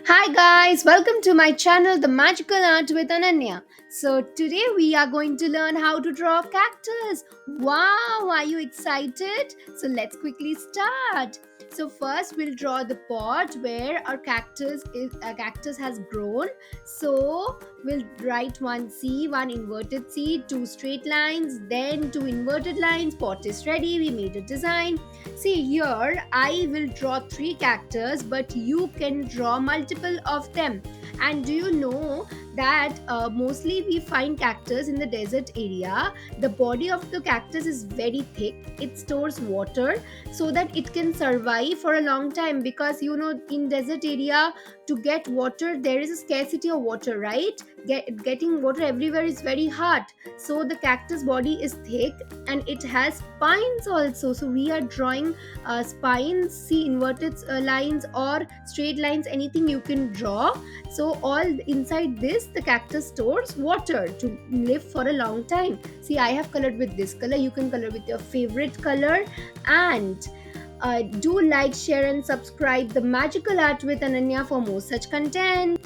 Hi guys, welcome to my channel The Magical Art with Ananya. So today we are going to learn how to draw a cactus. Wow, are you excited? So let's quickly start. So first we'll draw the pot where our cactus has grown. So we'll write one C, one inverted C, two straight lines, then two inverted lines. Pot is ready. We made a design. See here, I will draw three cactus, but you can draw multiple of them. And do you know that mostly we find cactus in the desert area? The body of the cactus is very thick. It stores water so that it can survive for a long time. Because in desert area, to get water, there is a scarcity of water, right? Getting water everywhere is very hard. So the cactus body is thick and it has spines also. So we are drawing spines, see inverted lines or straight lines, anything you can draw. So all inside this, the cactus stores water to live for a long time. See, I have colored with this color. You can color with your favorite color. And do like, share and subscribe the Magical Art with Ananya for more such content.